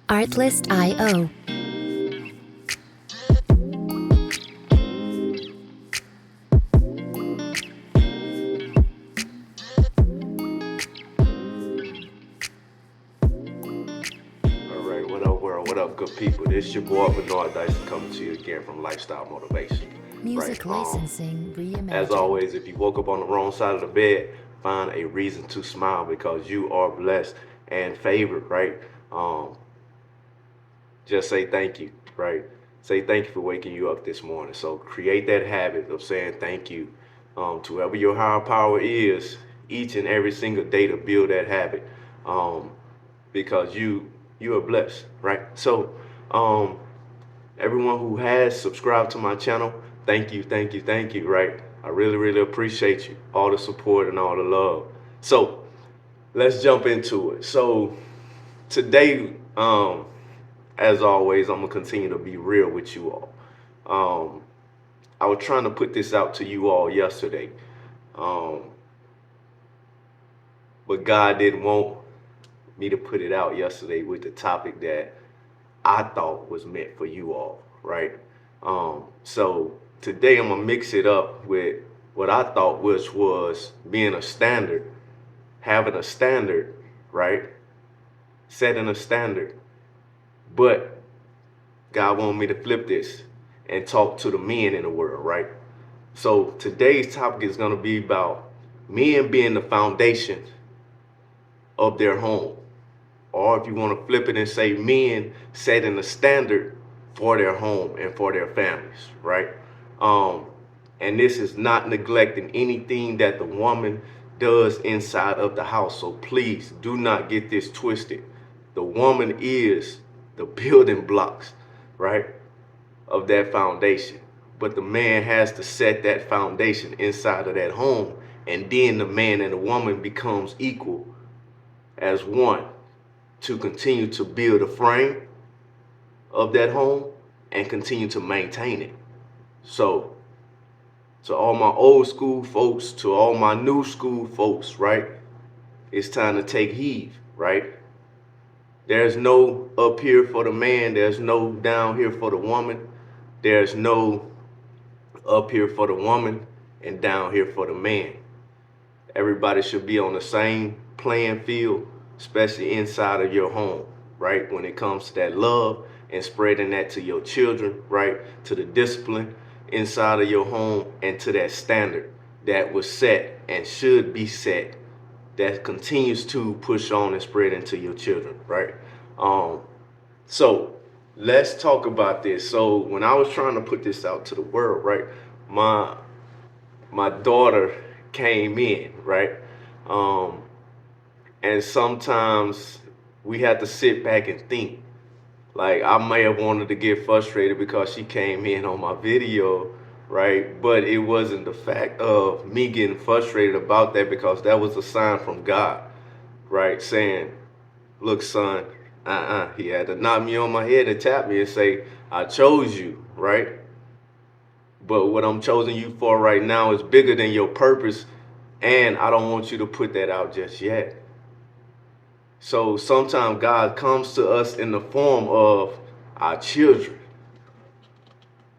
Artlist.io. Alright, what up, world? What up, good people? This your boy Bernard Dyson coming to you again from Lifestyle Motivation. Right. Music licensing As reimagined. always, if you woke up on the wrong side of the bed, find a reason to smile because you are blessed and favored, right? Um, just say thank you, right? Say thank you for waking you up this morning. So create that habit of saying thank you to whoever your higher power is each and every single day to build that habit. Um, because you are blessed, right? So um everyone who has subscribed to my channel, thank you, thank you, thank you, right? I really, really appreciate you, all the support and all the love. So let's jump into it. So today, as always, I'm gonna continue to be real with you all. um I was trying to put this out to you all yesterday, um but God didn't want me to put it out yesterday with the topic that I thought was meant for you all, right? So today I'm gonna mix it up with what I thought which was being a standard, having a standard, right? Setting a standard. But God wanted me to flip this and talk to the men in the world, right? So today's topic is gonna be about men being the foundation of their home. Or if you want to flip it and say men setting the standard for their home and for their families, right? Um, and this is not neglecting anything that the woman does inside of the house. So please do not get this twisted. The woman is the building blocks, right, of that foundation. But the man has to set that foundation inside of that home. And then the man and the woman becomes equal as one to continue to build a frame of that home and continue to maintain it. So to all my old school folks, to all my new school folks, right? It's time to take heed, right? There's no up here for the man. There's no down here for the woman. There's no up here for the woman and down here for the man. Everybody should be on the same playing field, especially inside of your home, right? When it comes to that love and spreading that to your children, right? To the discipline inside of your home and to that standard that was set and should be set that continues to push on and spread into your children, right? So let's talk about this. So when I was trying to put this out to the world, right? My my daughter came in, right? Um, and sometimes we have to sit back and think. Like I may have wanted to get frustrated because she came in on my video, right? But it wasn't the fact of me getting frustrated about that because that was a sign from God, right? Saying, look, son, He had to knock me on my head and tap me and say, I chose you, right? But what I'm choosing you for right now is bigger than your purpose, and I don't want you to put that out just yet. So sometimes God comes to us in the form of our children.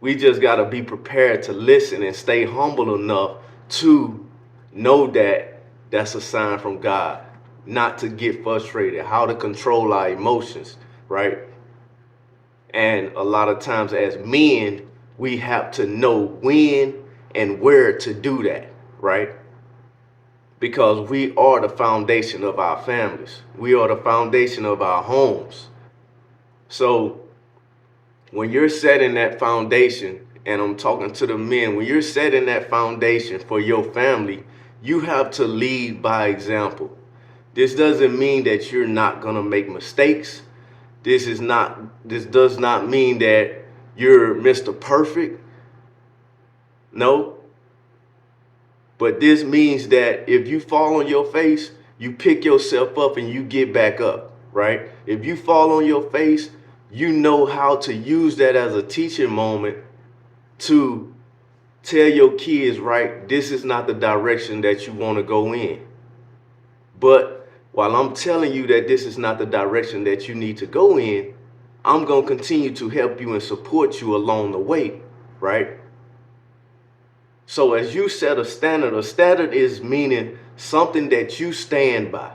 We just got to be prepared to listen and stay humble enough to know that that's a sign from God, not to get frustrated, how to control our emotions, right? And a lot of times as men, we have to know when and where to do that, right? Because we are the foundation of our families. We are the foundation of our homes. So when you're setting that foundation, and I'm talking to the men, when you're setting that foundation for your family, you have to lead by example. This doesn't mean that you're not gonna make mistakes. This does not mean that you're Mr. Perfect. No. But this means that if you fall on your face, you pick yourself up and you get back up, right? If you fall on your face, you know how to use that as a teaching moment to tell your kids, right, this is not the direction that you want to go in. But while I'm telling you that this is not the direction that you need to go in, I'm going to continue to help you and support you along the way, right? So as you set a standard is meaning something that you stand by,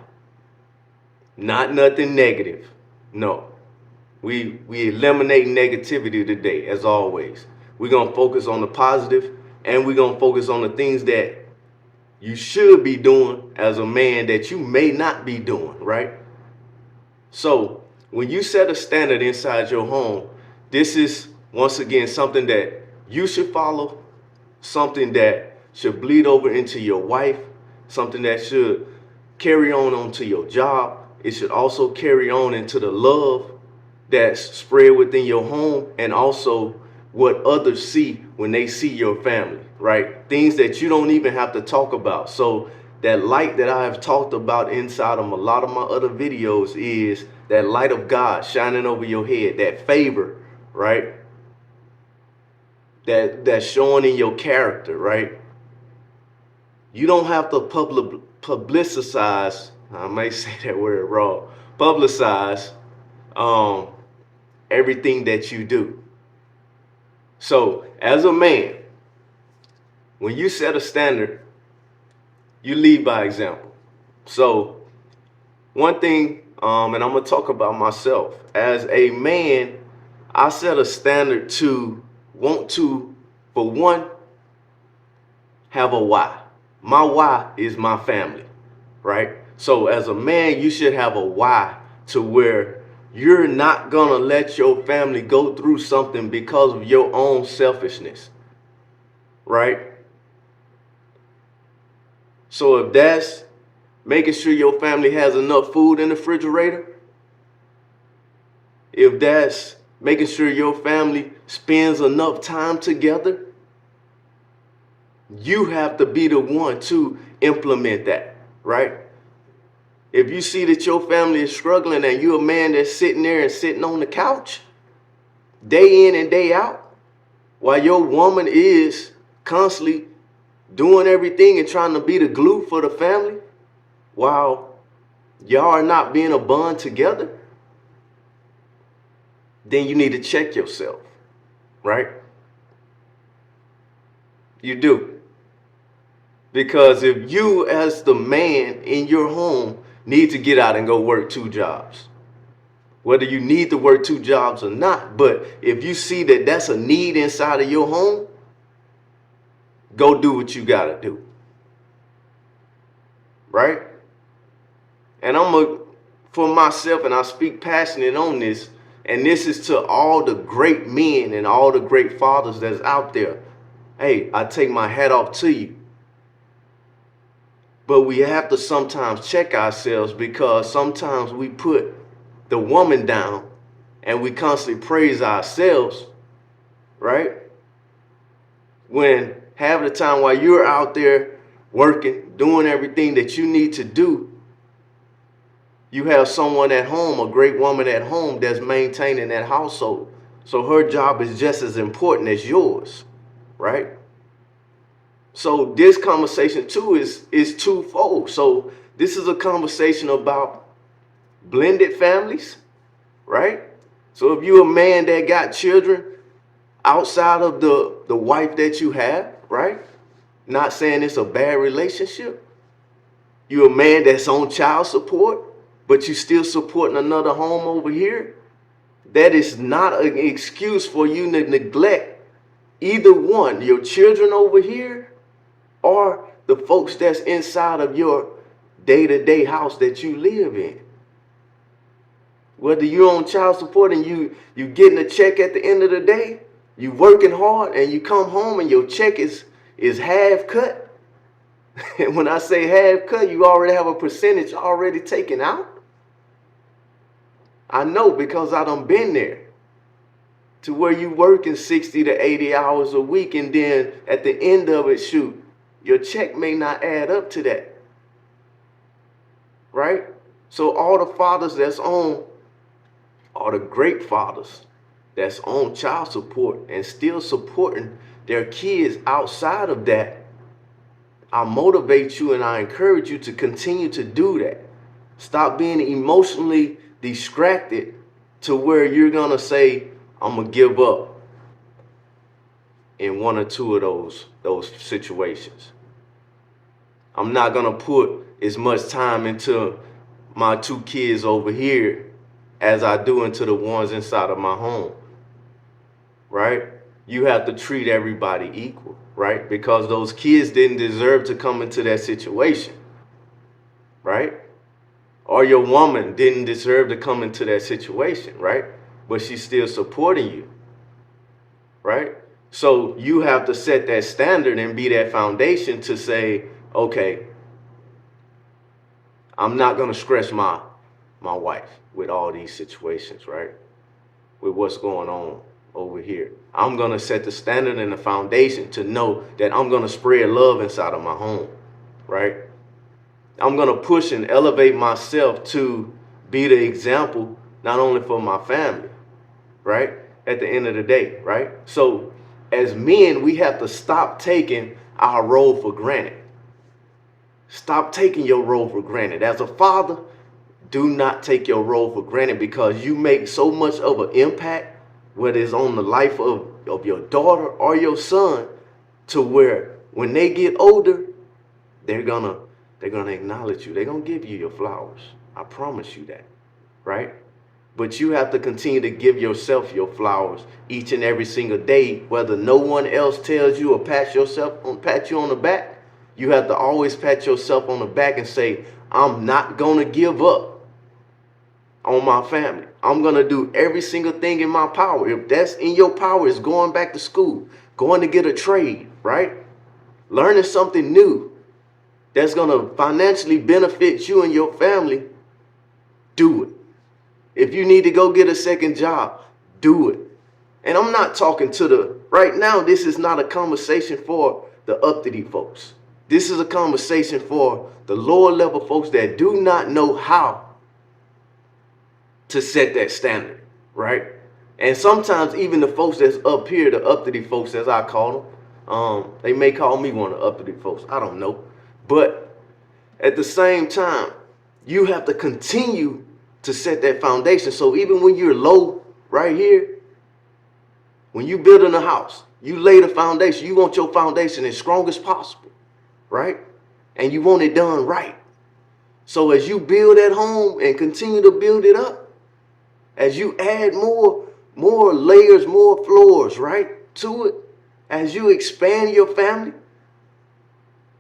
not nothing negative. No, we eliminate negativity today, as always. We're going to focus on the positive, and we're going to focus on the things that you should be doing as a man that you may not be doing, right? So when you set a standard inside your home, this is once again something that you should follow, something that should bleed over into your wife, something that should carry on onto your job. It should also carry on into the love that's spread within your home, and also what others see when they see your family, right? Things that you don't even have to talk about. So that light that I have talked about inside of a lot of my other videos is that light of God shining over your head, that favor, right? That's showing in your character, right? You don't have to publicize, I may say that word wrong, publicize everything that you do. So as a man, when you set a standard, you lead by example. So one thing, and I'm gonna talk about myself as a man, I set a standard to want to, for one, have a why. My why is my family, right? So as a man, you should have a why to where you're not gonna let your family go through something because of your own selfishness, right? So if that's making sure your family has enough food in the refrigerator, if that's making sure your family spends enough time together, you have to be the one to implement that, right? If you see that your family is struggling and you're a man that's sitting there and sitting on the couch day in and day out, while your woman is constantly doing everything and trying to be the glue for the family, while y'all are not being a bond together, then you need to check yourself, right? You do. Because if you as the man in your home need to get out and go work 2 jobs, whether you need to work 2 jobs or not, but if you see that that's a need inside of your home, go do what you gotta do, right? And for myself, and I speak passionate on this, and this is to all the great men and all the great fathers that's out there. Hey, I take my hat off to you. But we have to sometimes check ourselves, because sometimes we put the woman down and we constantly praise ourselves, right? When half the time while you're out there working, doing everything that you need to do, you have someone at home, a great woman at home that's maintaining that household. So her job is just as important as yours, right? So this conversation too is twofold. So this is a conversation about blended families, right? So if you're a man that got children outside of the wife that you have, right? Not saying it's a bad relationship. You're a man that's on child support, but you still supporting another home over here. That is not an excuse for you to neglect either one, your children over here or the folks that's inside of your day-to-day house that you live in. Whether you're on child support and you getting a check at the end of the day, you working hard and you come home and your check is half cut. And when I say half cut, you already have a percentage already taken out. I know, because I done been there. To where you working 60 to 80 hours a week, and then at the end of it, shoot, your check may not add up to that. Right? So all the fathers that's on, all the great fathers that's on child support and still supporting there are kids outside of that, I motivate you and I encourage you to continue to do that. Stop being emotionally distracted to where you're going to say, I'm going to give up in one or two of those situations. I'm not going to put as much time into my two kids over here as I do into the ones inside of my home, right? You have to treat everybody equal, right? Because those kids didn't deserve to come into that situation, right? Or your woman didn't deserve to come into that situation, right? But she's still supporting you, right? So you have to set that standard and be that foundation to say, okay, I'm not going to stress my wife with all these situations, right? With what's going on over here. I'm going to set the standard and the foundation to know that I'm going to spread love inside of my home, right? I'm going to push and elevate myself to be the example, not only for my family, right? At the end of the day, right? So as men, we have to stop taking our role for granted. Stop taking your role for granted. As a father, do not take your role for granted, because you make so much of an impact, whether it's on the life of your daughter or your son, to where when they get older, they're gonna acknowledge you. They're gonna give you your flowers. I promise you that, right? But you have to continue to give yourself your flowers each and every single day, whether no one else tells you or pat you on the back. You have to always pat yourself on the back and say, I'm not gonna give up on my family. I'm going to do every single thing in my power. If that's in your power, is going back to school, going to get a trade, right? Learning something new that's going to financially benefit you and your family, do it. If you need to go get a second job, do it. And I'm not talking to right now, this is not a conversation for the uppity folks. This is a conversation for the lower level folks that do not know how to set that standard, right? And sometimes even the folks that's up here, the uppity folks, as I call them, they may call me one of the uppity folks. I don't know. But at the same time, you have to continue to set that foundation. So even when you're low right here, when you building a house, you lay the foundation. You want your foundation as strong as possible, right? And you want it done right. So as you build at home and continue to build it up, as you add more layers, more floors, right, to it, as you expand your family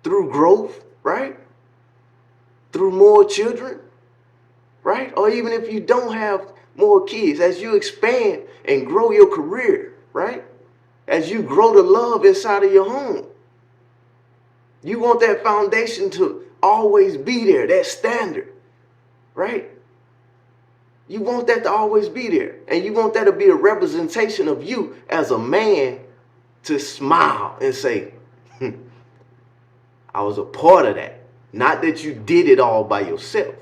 through growth, right, through more children, right, or even if you don't have more kids, as you expand and grow your career, right, as you grow the love inside of your home, you want that foundation to always be there, that standard, right? You want that to always be there. And you want that to be a representation of you as a man, to smile and say, I was a part of that. Not that you did it all by yourself.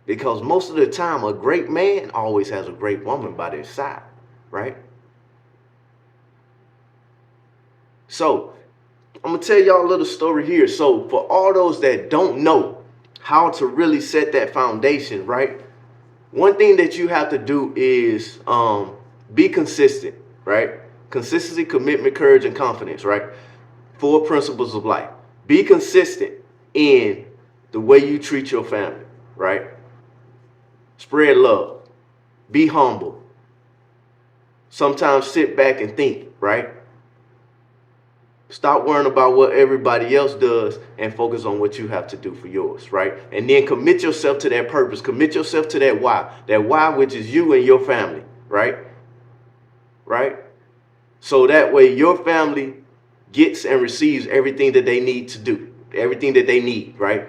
Because most of the time, a great man always has a great woman by their side, right? So I'm going to tell y'all a little story here. So for all those that don't know how to really set that foundation, right? One thing that you have to do is be consistent, right? Consistency, commitment, courage, and confidence, right? 4 principles of life. Be consistent in the way you treat your family, right? Spread love. Be humble. Sometimes sit back and think, right? Stop worrying about what everybody else does and focus on what you have to do for yours, right? And then commit yourself to that purpose. Commit yourself to that why which is you and your family, right? Right? So that way your family gets and receives everything that they need to do, everything that they need, right?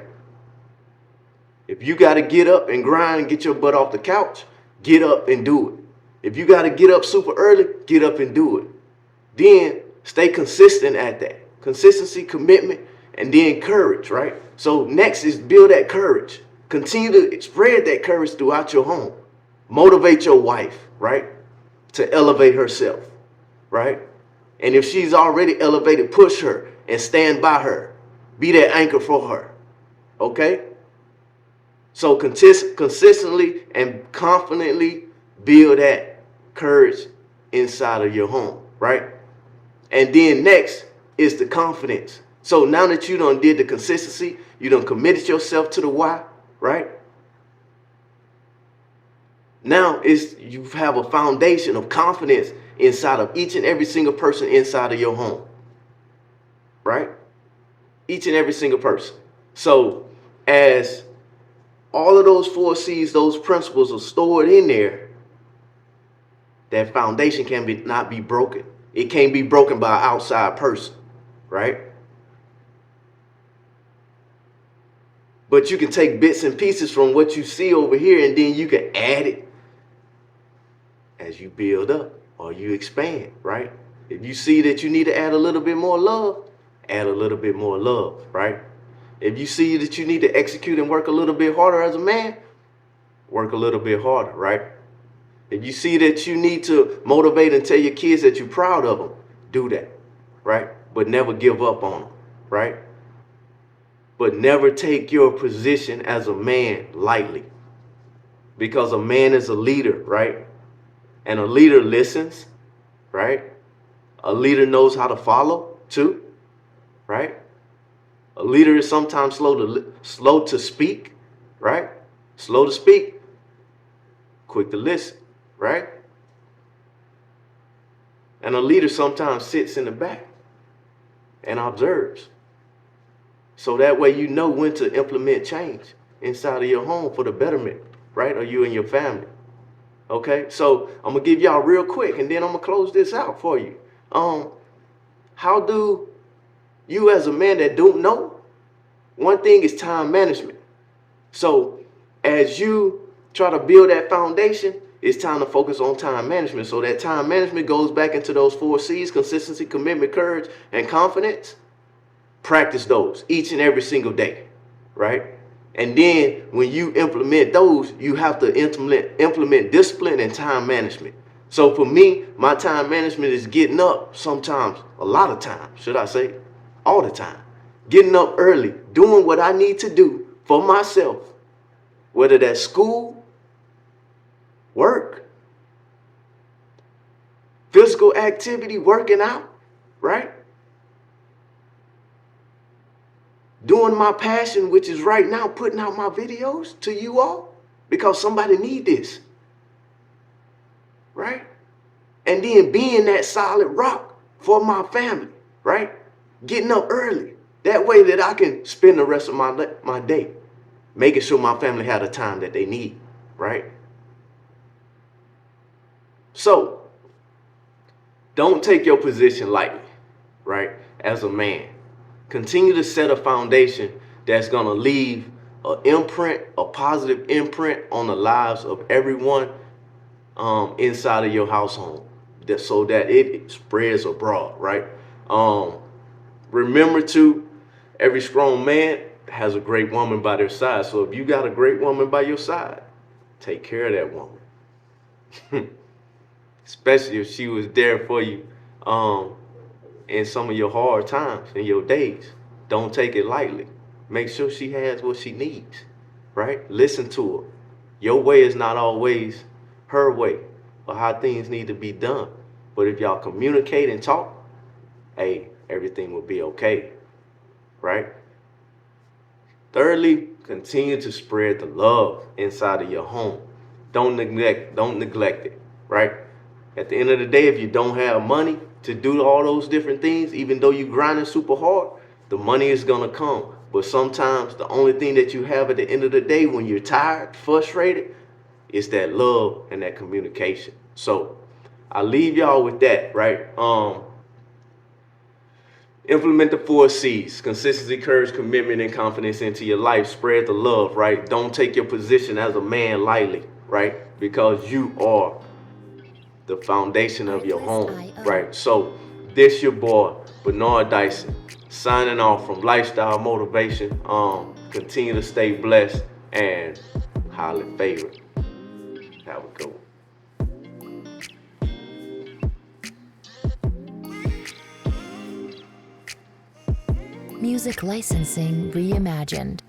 If you got to get up and grind and get your butt off the couch, get up and do it. If you got to get up super early, get up and do it. Then stay consistent at that. Consistency, commitment, and then courage, right? So next is build that courage. Continue to spread that courage throughout your home. Motivate your wife, right? To elevate herself, right? And if she's already elevated, push her and stand by her. Be that anchor for her. Okay? So consistently and confidently build that courage inside of your home, right? And then next is the confidence. So now that you done did the consistency, you done committed yourself to the why, right? Now you have a foundation of confidence inside of each and every single person inside of your home, right? Each and every single person. So as all of those 4 C's, those principles are stored in there, that foundation not be broken. It can't be broken by an outside person, right? But you can take bits and pieces from what you see over here, and then you can add it as you build up or you expand, right? If you see that you need to add a little bit more love, add a little bit more love, right? If you see that you need to execute and work a little bit harder as a man, work a little bit harder, right? If you see that you need to motivate and tell your kids that you're proud of them, do that, right? But never give up on them, right? But never take your position as a man lightly, because a man is a leader, right? And a leader listens, right? A leader knows how to follow too, right? A leader is sometimes slow to speak, right? Slow to speak, quick to listen, right? And a leader sometimes sits in the back and observes. So that way you know when to implement change inside of your home for the betterment, right? Or you and your family. Okay, so I'm gonna give y'all real quick, and then I'm gonna close this out for you. How do you, as a man that don't know, one thing is time management. So as you try to build that foundation, it's time to focus on time management. So that time management goes back into those 4 C's: consistency, commitment, courage, and confidence. Practice those each and every single day, right? And then when you implement those, you have to implement discipline and time management. So for me, my time management is getting up sometimes, a lot of times, should I say, all the time. Getting up early, doing what I need to do for myself, whether that's school, work, physical activity, working out, right? Doing my passion, which is right now putting out my videos to you all, because somebody need this, right? And then being that solid rock for my family, right? Getting up early, that way that I can spend the rest of my day making sure my family have the time that they need, right? So don't take your position lightly, right? As a man, continue to set a foundation that's going to leave an imprint, a positive imprint on the lives of everyone inside of your household, so that it spreads abroad, right? Remember to, every strong man has a great woman by their side. So if you got a great woman by your side, take care of that woman. Especially if she was there for you in some of your hard times, in your days. Don't take it lightly. Make sure she has what she needs, right? Listen to her. Your way is not always her way or how things need to be done. But if y'all communicate and talk, hey, everything will be okay, right? Thirdly, continue to spread the love inside of your home. Don't neglect it, right? At the end of the day, if you don't have money to do all those different things, even though you're grinding super hard, the money is gonna come. But sometimes the only thing that you have at the end of the day when you're tired, frustrated, is that love and that communication. So I leave y'all with that, right? Implement the 4 C's: consistency, courage, commitment, and confidence into your life. Spread the love, right? Don't take your position as a man lightly, right? Because you are the foundation of your home, right? So this your boy, Bernard Dyson, signing off from Lifestyle Motivation. Continue to stay blessed and highly favored. Have a good one. Music licensing reimagined.